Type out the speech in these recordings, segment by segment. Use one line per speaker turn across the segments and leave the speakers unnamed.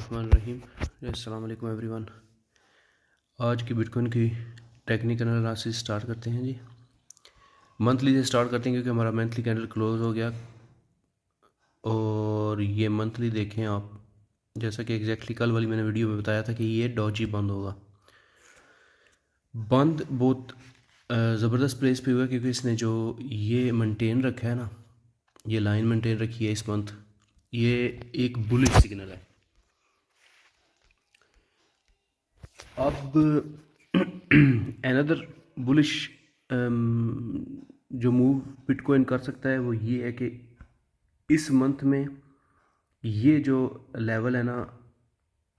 बिस्मिल्लाहिर्रहमानिर्रहीम। अस्सलाम वालेकुम एवरीवन। आज की बिटकॉइन की टेक्निकल एनालिसिस स्टार्ट करते हैं जी। मंथली से स्टार्ट करते हैं क्योंकि हमारा मंथली कैंडल क्लोज हो गया और ये मंथली देखें आप, जैसा कि एग्जैक्टली कल वाली मैंने वीडियो में बताया था कि ये डॉजी बंद होगा। बंद बहुत ज़बरदस्त प्लेस पे हुआ क्योंकि इसने जो ये मेंटेन रखा है ना, ये लाइन मेंटेन रखी है इस मंथ, ये एक बुलिश सिग्नल है। अब अनदर बुलिश जो मूव बिटकॉइन कर सकता है वो ये है कि इस मंथ में ये जो लेवल है ना,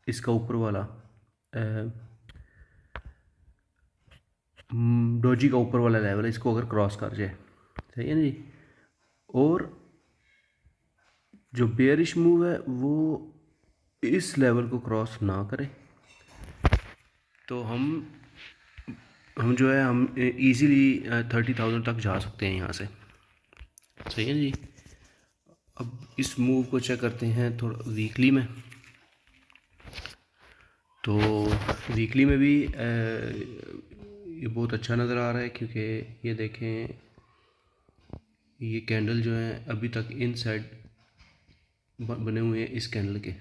इसका ऊपर वाला डोजी का ऊपर वाला लेवल है, इसको अगर क्रॉस कर जाए, सही है ना जी। और जो बेयरिश मूव है वो इस लेवल को क्रॉस ना करे तो हम जो है हम इजीली 30,000 तक जा सकते हैं यहाँ से, सही है जी। अब इस मूव को चेक करते हैं थोड़ा वीकली में। तो वीकली में भी ये बहुत अच्छा नज़र आ रहा है क्योंकि ये देखें, ये कैंडल जो है अभी तक इन साइड बने हुए हैं इस कैंडल के।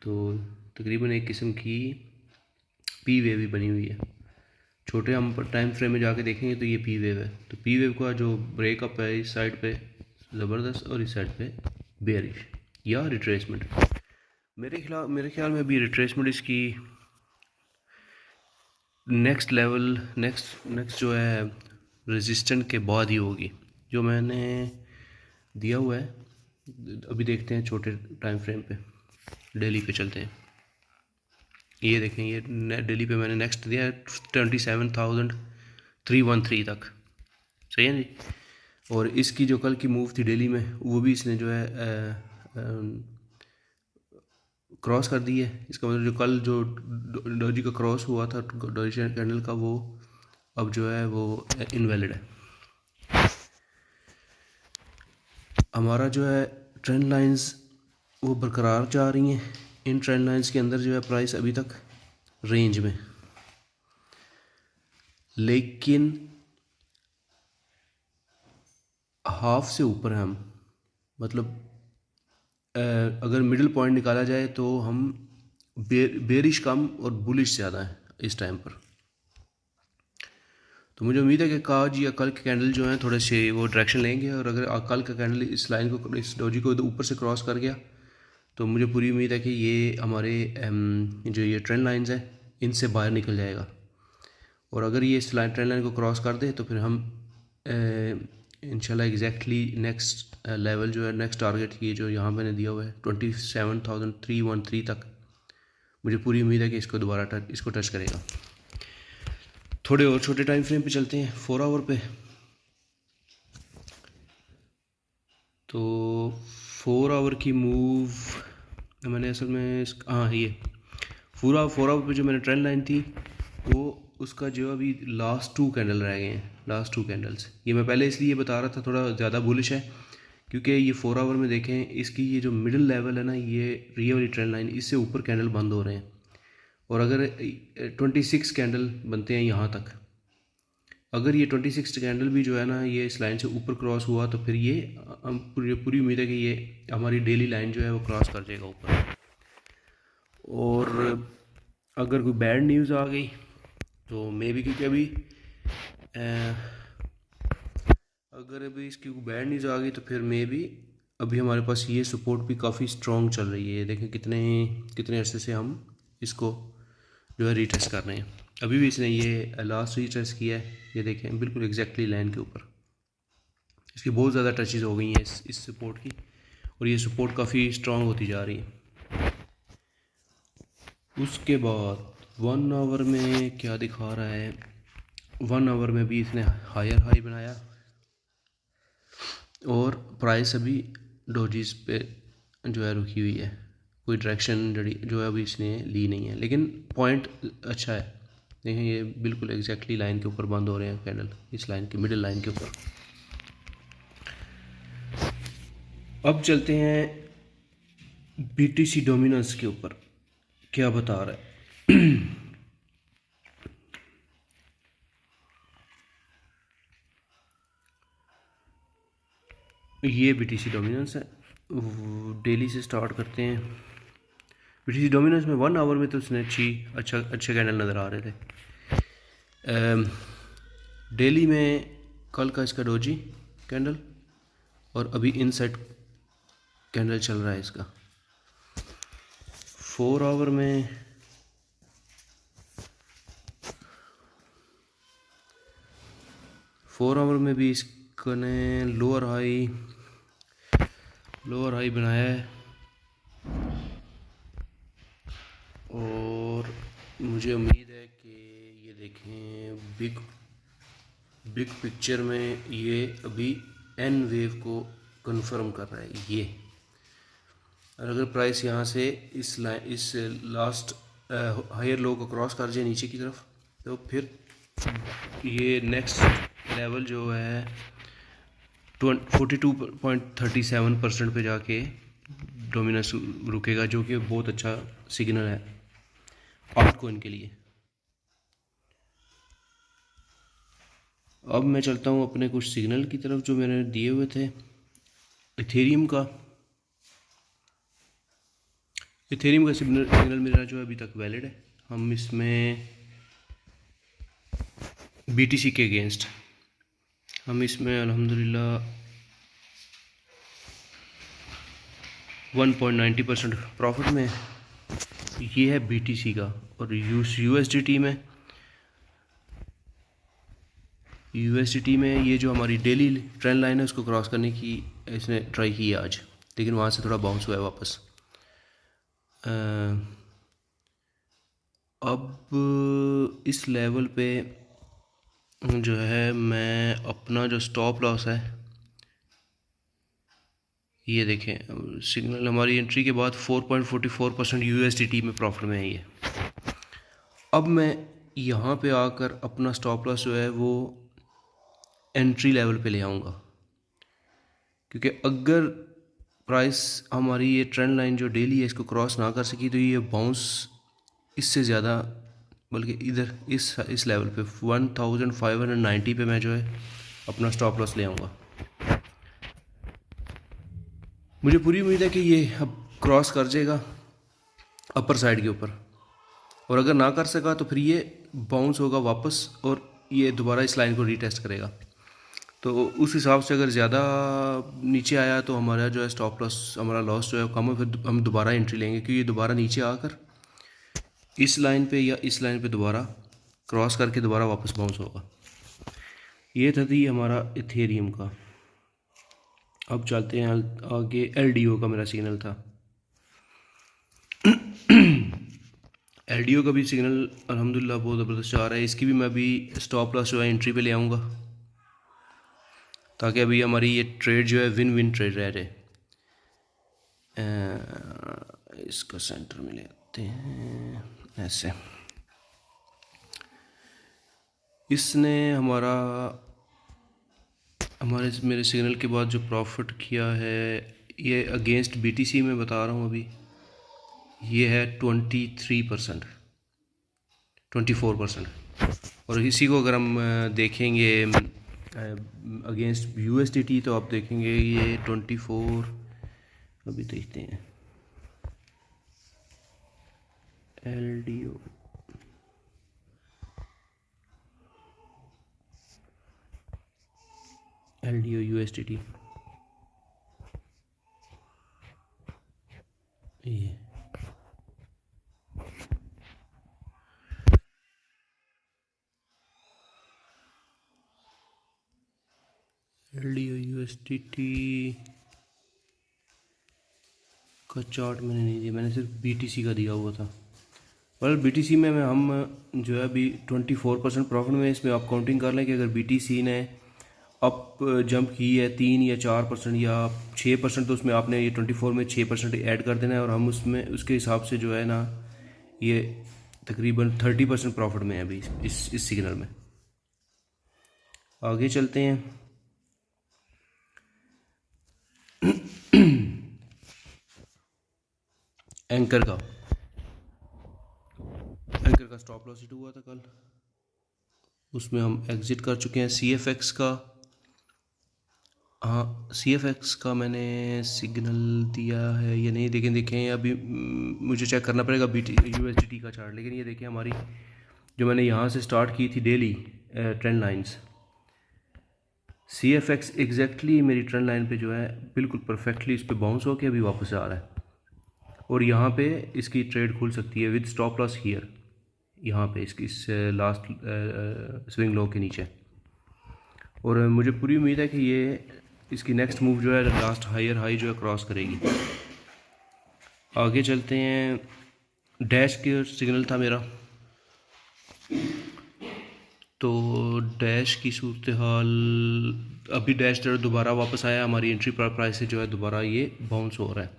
तो तकरीबन एक किस्म की पी वेव भी बनी हुई है। छोटे हम टाइम फ्रेम में जाके देखेंगे तो ये पी वेव है। तो पी वेव का जो ब्रेकअप है इस साइड पे ज़बरदस्त और इस साइड पे बेयरिश या रिट्रेसमेंट। मेरे ख्याल में अभी रिट्रेसमेंट इसकी नेक्स्ट लेवल नेक्स्ट जो है रेजिस्टेंट के बाद ही होगी, जो मैंने दिया हुआ है। अभी देखते हैं छोटे टाइम फ्रेम पे, डेली पे चलते हैं। ये देखें, ये डेली पे मैंने नेक्स्ट दिया है 27,313 तक, सही है जी। और इसकी जो कल की मूव थी डेली में वो भी इसने जो है क्रॉस कर दी है। इसका मतलब जो कल जो डोजी का क्रॉस हुआ था डोजी कैंडल का, वो अब जो है वो इनवैलिड है। हमारा जो है ट्रेंड लाइंस वो बरकरार जा रही हैं। इन ट्रेंड लाइंस के अंदर जो है प्राइस अभी तक रेंज में, लेकिन हाफ से ऊपर है हम, मतलब अगर मिडिल पॉइंट निकाला जाए तो हम बेरिश कम और बुलिश ज़्यादा है इस टाइम पर। तो मुझे उम्मीद है कि आज या कल के कैंडल जो हैं थोड़े से वो डायरेक्शन लेंगे, और अगर कल का कैंडल इस लाइन को, इस डोजी को ऊपर से क्रॉस कर गया तो मुझे पूरी उम्मीद है कि ये हमारे जो ये ट्रेंड लाइंस हैं इनसे बाहर निकल जाएगा। और अगर ये इस ट्रेंड लाइन को क्रॉस कर दे तो फिर हम इंशाल्लाह एग्जैक्टली नेक्स्ट लेवल जो है, नेक्स्ट टारगेट ये जो यहाँ मैंने दिया हुआ है 27,313 तक, मुझे पूरी उम्मीद है कि इसको दोबारा इसको टच करेगा। थोड़े और छोटे टाइम फ्रेम पे चलते हैं, 4 आवर पे। तो 4 आवर की मूव मैंने असल में हाँ, ये 4 आवर पे जो मैंने ट्रेंड लाइन थी वो उसका जो अभी लास्ट 2 कैंडल रह गए हैं, लास्ट 2 कैंडल्स। ये मैं पहले इसलिए बता रहा था थोड़ा ज़्यादा बुलिश है क्योंकि ये 4 आवर में देखें, इसकी ये जो मिडिल लेवल है ना, ये रियल वाली ट्रेंड लाइन, इससे ऊपर कैंडल बंद हो रहे हैं। और अगर 26 कैंडल बनते हैं यहाँ तक, अगर ये 26 कैंडल भी जो है ना ये इस लाइन से ऊपर क्रॉस हुआ तो फिर ये हम पूरी उम्मीद है कि ये हमारी डेली लाइन जो है वो क्रॉस कर जाएगा ऊपर। और अगर कोई बैड न्यूज़ आ गई तो मे भी, क्योंकि अभी अगर अभी इसकी कोई बैड न्यूज़ आ गई तो फिर मे भी अभी हमारे पास ये सपोर्ट भी काफ़ी स्ट्रॉन्ग चल रही है। देखें कितने अरसे से हम इसको जो है रीटेस्ट कर रहे हैं। अभी भी इसने ये लास्ट रीटेस्ट किया है, ये देखें बिल्कुल एग्जैक्टली लाइन के ऊपर। इसकी बहुत ज़्यादा टचेज़ हो गई हैं इस सपोर्ट की, और ये सपोर्ट काफ़ी स्ट्रॉन्ग होती जा रही है। उसके बाद 1 आवर में क्या दिखा रहा है, 1 आवर में भी इसने हायर हाई बनाया और प्राइस अभी डोजीज पे जो है रुकी हुई है। कोई डायरेक्शन जो है अभी इसने ली नहीं है, लेकिन पॉइंट अच्छा है। देखें ये बिल्कुल एग्जैक्टली लाइन के ऊपर बंद हो रहे हैं कैंडल, इस लाइन के मिडिल लाइन के ऊपर। अब चलते हैं बीटीसी डोमिनेंस के ऊपर क्या बता रहा है। ये बीटीसी डोमिनेंस है, डेली से स्टार्ट करते हैं। बीटीसी डोमिनेंस में 1 आवर में तो उसने अच्छे कैंडल नज़र आ रहे थे। डेली में कल का इसका डोजी कैंडल और अभी इनसाइड कैंडल चल रहा है इसका। 4 आवर में भी इसने लोअर हाई बनाया है और मुझे उम्मीद है कि ये देखें बिग पिक्चर में ये अभी एन वेव को कंफर्म कर रहा है ये। और अगर प्राइस यहाँ से इस लास्ट हायर लो को क्रॉस कर जाए नीचे की तरफ, तो फिर ये नेक्स्ट लेवल जो है 42.37% पे जाके डोमिनेंस रुकेगा, जो कि बहुत अच्छा सिग्नल है आल्ट कॉइन के लिए। अब मैं चलता हूँ अपने कुछ सिग्नल की तरफ जो मैंने दिए हुए थे। इथेरियम का सिग्नल मेरा जो है अभी तक वैलिड है। हम इसमें बीटीसी के अगेंस्ट हम इसमें अल्हम्दुलिल्लाह 1.90% प्रॉफिट में। ये है बीटीसी का। और यूएसडीटी में ये जो हमारी डेली ट्रेंड लाइन है उसको क्रॉस करने की इसने ट्राई की है आज, लेकिन वहाँ से थोड़ा बाउंस हुआ है वापस। अब इस लेवल पे जो है मैं अपना जो स्टॉप लॉस है, ये देखें सिग्नल हमारी एंट्री के बाद 4.44% यूएसडीटी में प्रॉफिट में है ये। अब मैं यहाँ पे आकर अपना स्टॉप लॉस जो है वो एंट्री लेवल पे ले आऊँगा, क्योंकि अगर प्राइस हमारी ये ट्रेंड लाइन जो डेली है इसको क्रॉस ना कर सकी तो ये बाउंस इससे ज़्यादा, बल्कि इधर इस लेवल पे 1590 पे मैं जो है अपना स्टॉप लॉस ले आऊँगा। मुझे पूरी उम्मीद है कि ये अब क्रॉस कर जाएगा अपर साइड के ऊपर, और अगर ना कर सका तो फिर ये बाउंस होगा वापस और ये दोबारा इस लाइन को रीटेस्ट करेगा। तो उस हिसाब से अगर ज़्यादा नीचे आया तो हमारा जो है स्टॉप लॉस, हमारा लॉस जो है कम है, फिर हम दोबारा एंट्री लेंगे, क्योंकि ये दोबारा नीचे आकर इस लाइन पे या इस लाइन पे दोबारा क्रॉस करके दोबारा वापस बाउंस होगा। ये था हमारा इथेरियम का। अब चलते हैं आगे। एलडीओ का मेरा सिग्नल था। एलडीओ का भी सिग्नल अल्हम्दुलिल्लाह बहुत ज़बरदस्त आ रहा है। इसकी भी मैं अभी स्टॉप लॉस जो है एंट्री पे ले आऊँगा, ताकि अभी हमारी ये ट्रेड जो है विन विन ट्रेड रह जाए। इसका सेंटर में ले आते हैं ऐसे। इसने मेरे सिग्नल के बाद जो प्रॉफिट किया है, ये अगेंस्ट बीटीसी में बता रहा हूँ अभी, ये है 23%, 24%। और इसी को अगर हम देखेंगे अगेंस्ट यूएसडीटी तो आप देखेंगे ये 24, अभी देखते हैं एलडीओ यूएसडीटी, ये एलडीओ यूएसडीटी का चार्ट मैंने नहीं दिया, मैंने सिर्फ बीटीसी का दिया हुआ था। और बीटीसी में हम जो है अभी 24% प्रॉफिट में। इसमें आप काउंटिंग कर लें कि अगर बीटीसी ने अप जंप की है 3 या 4% या 6%, तो उसमें आपने ये 24 में 6% ऐड कर देना है, और हम उसमें उसके हिसाब से जो है ना ये तकरीबन 30% प्रॉफिट में है अभी इस सिग्नल में। आगे चलते हैं। एंकर का स्टॉप लॉस हिट हुआ था कल, उसमें हम एग्ज़िट कर चुके हैं। सी एफ एक्स का, हाँ सी एफ एक्स का मैंने सिग्नल दिया है या नहीं, देखें अभी मुझे चेक करना पड़ेगा USDT का चार्ट। लेकिन ये देखें हमारी जो मैंने यहाँ से स्टार्ट की थी daily trend lines, C F X exactly मेरी ट्रेंड लाइन पे जो है बिल्कुल परफेक्टली इस पर बाउंस होकर अभी वापस आ रहा है। और यहाँ पे इसकी ट्रेड खुल सकती है विद स्टॉप लॉस हियर, यहाँ पे इसकी इस लास्ट स्विंग लो के नीचे। और मुझे पूरी उम्मीद है कि ये इसकी नेक्स्ट मूव जो है लास्ट हायर हाई जो है क्रॉस करेगी। आगे चलते हैं। डैश के सिग्नल था मेरा, तो डैश की सूरत हाल अभी डैश दोबारा वापस आया, हमारी एंट्री प्राइस से जो है दोबारा ये बाउंस हो रहा है,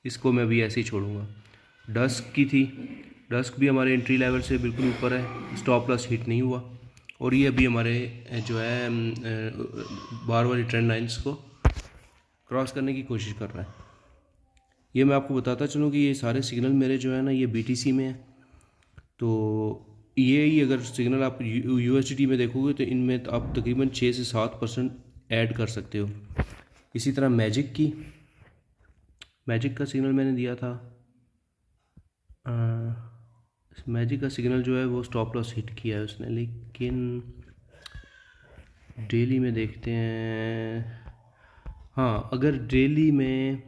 इसको मैं भी ऐसे ही छोड़ूंगा। डस्क की थी, डस्क भी हमारे एंट्री लेवल से बिल्कुल ऊपर है, स्टॉप लॉस हिट नहीं हुआ। और ये अभी हमारे जो है बार वाली ट्रेंड लाइंस को क्रॉस करने की कोशिश कर रहा है। ये मैं आपको बताता चलूँ कि ये सारे सिग्नल मेरे जो है ना ये BTC में है। तो ये ही अगर सिग्नल आप USDT में देखोगे तो इनमें तो आप तकरीबन 6 से 7% ऐड कर सकते हो। इसी तरह मैजिक का सिग्नल मैंने दिया था, मैजिक का सिग्नल जो है वो स्टॉप लॉस हिट किया है उसने। लेकिन डेली में देखते हैं, हाँ अगर डेली में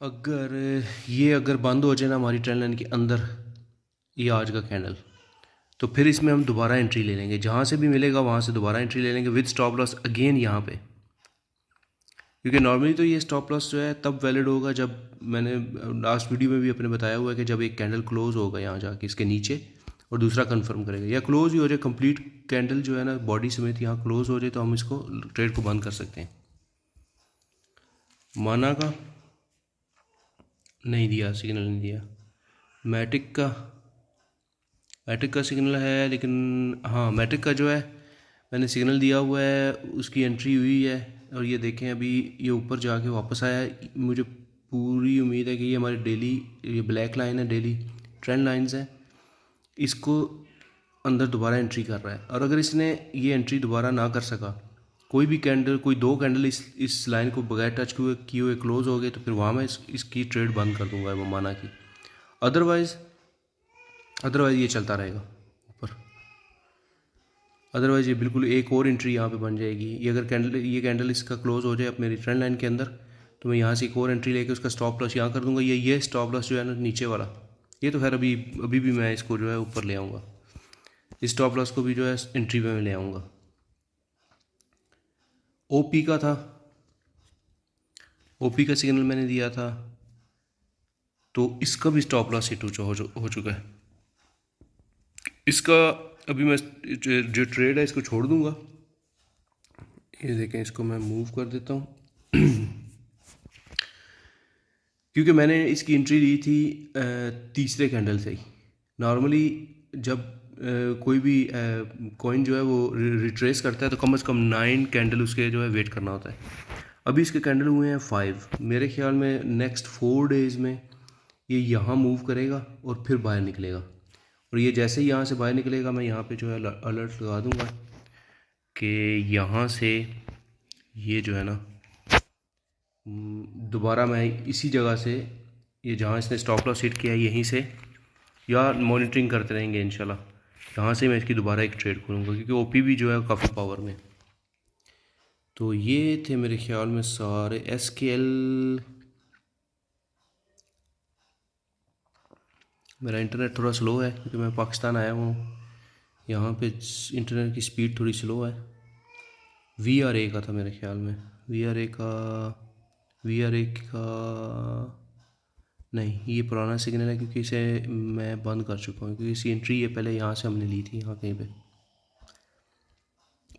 अगर बंद हो जाए ना हमारी ट्रेंड लाइन के अंदर ये आज का कैंडल, तो फिर इसमें हम दोबारा एंट्री ले लेंगे, जहाँ से भी मिलेगा वहाँ से दोबारा एंट्री ले लेंगे विद स्टॉप लॉस अगेन यहाँ पे। क्योंकि नॉर्मली तो ये स्टॉप लॉस जो है तब वैलिड होगा जब, मैंने लास्ट वीडियो में भी अपने बताया हुआ है कि जब एक कैंडल क्लोज होगा यहाँ जाके इसके नीचे और दूसरा कंफर्म करेगा, या क्लोज ही हो जाए कंप्लीट कैंडल जो है ना बॉडी समेत यहाँ क्लोज हो जाए, तो हम इसको ट्रेड को बंद कर सकते हैं। माना का नहीं दिया, सिग्नल नहीं दिया। मैटिक का सिग्नल है, लेकिन हाँ मैटिक का जो है मैंने सिग्नल दिया हुआ है, उसकी एंट्री हुई है। और ये देखें अभी ये ऊपर जाके वापस आया है। मुझे पूरी उम्मीद है कि ये हमारी डेली, ये ब्लैक लाइन है, डेली ट्रेंड लाइंस है, इसको अंदर दोबारा एंट्री कर रहा है। और अगर इसने ये एंट्री दोबारा ना कर सका, कोई भी कैंडल, कोई 2 कैंडल इस लाइन को बगैर टच किए हुए क्लोज हो गए, तो फिर वहाँ मैं इसकी ट्रेड बंद कर दूंगा माना की। अदरवाइज़ ये चलता रहेगा ऊपर, अदरवाइज़ ये बिल्कुल एक और एंट्री यहाँ पे बन जाएगी। ये अगर ये कैंडल इसका क्लोज हो जाए अब मेरी ट्रेंड लाइन के अंदर, तो मैं यहाँ से एक और एंट्री लेके उसका स्टॉप लॉस यहाँ कर दूंगा। ये स्टॉप लॉस जो है ना नीचे वाला, ये तो खैर अभी भी मैं इसको जो है ऊपर ले आऊँगा, इस स्टॉप लॉस को भी जो है एंट्री पे मैं ले आऊँगा। OP का था, OP का सिग्नल मैंने दिया था, तो इसका भी स्टॉप लॉस हिट हो चुका है। इसका अभी मैं जो ट्रेड है इसको छोड़ दूंगा। ये देखें, इसको मैं मूव कर देता हूँ क्योंकि मैंने इसकी एंट्री ली थी तीसरे कैंडल से ही। नॉर्मली जब कोई भी कॉइन जो है वो रिट्रेस करता है तो कम से कम 9 कैंडल उसके जो है वेट करना होता है। अभी इसके कैंडल हुए हैं 5, मेरे ख्याल में नेक्स्ट 4 डेज़ में ये यहाँ मूव करेगा और फिर बाहर निकलेगा। और ये जैसे ही यहाँ से बाहर निकलेगा मैं यहाँ पे जो है अलर्ट लगा दूँगा कि यहाँ से ये जो है ना दोबारा मैं इसी जगह से, ये जहाँ इसने स्टॉप लॉस हिट किया है यहीं से, या मॉनिटरिंग करते रहेंगे इंशाल्लाह, यहाँ से मैं इसकी दोबारा एक ट्रेड करूँगा क्योंकि OP भी जो है काफ़ी पावर में। तो ये थे मेरे ख्याल में सारे SKL। मेरा इंटरनेट थोड़ा स्लो है क्योंकि मैं पाकिस्तान आया हूँ, यहाँ पे इंटरनेट की स्पीड थोड़ी स्लो है। VRA का था मेरे ख्याल में, VRA का नहीं, ये पुराना सिग्नल है क्योंकि इसे मैं बंद कर चुका हूँ, क्योंकि इसी एंट्री ये पहले यहाँ से हमने ली थी, यहाँ कहीं पे।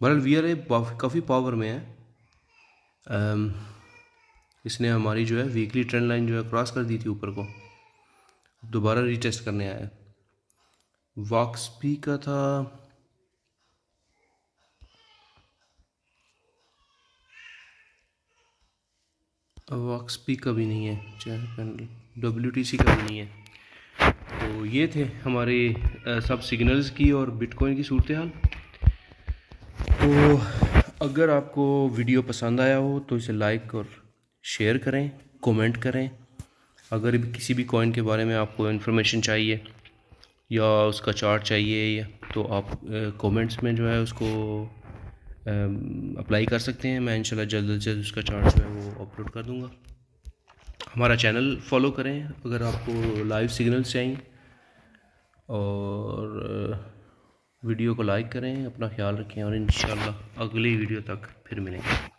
बहरहाल VRA काफ़ी पावर में है। इसने हमारी जो है वीकली ट्रेंड लाइन जो है क्रॉस कर दी थी ऊपर को, दोबारा रीटेस्ट करने आया है। वॉक्सपी का था, वॉक्सपी का भी नहीं है, WTC का भी नहीं है। तो ये थे हमारे सब सिग्नल्स की और बिटकॉइन की सूरत हाल। तो अगर आपको वीडियो पसंद आया हो तो इसे लाइक और शेयर करें, कमेंट करें। अगर भी किसी भी कॉइन के बारे में आपको इन्फॉर्मेशन चाहिए या उसका चार्ट चाहिए या तो आप कमेंट्स में जो है उसको अप्लाई कर सकते हैं। मैं इंशाल्लाह जल्द से जल्द उसका चार्ट जो है वो अपलोड कर दूंगा। हमारा चैनल फॉलो करें अगर आपको लाइव सिग्नल्स चाहिए, और वीडियो को लाइक करें। अपना ख्याल रखें और इंशाल्लाह अगली वीडियो तक फिर मिलेंगे।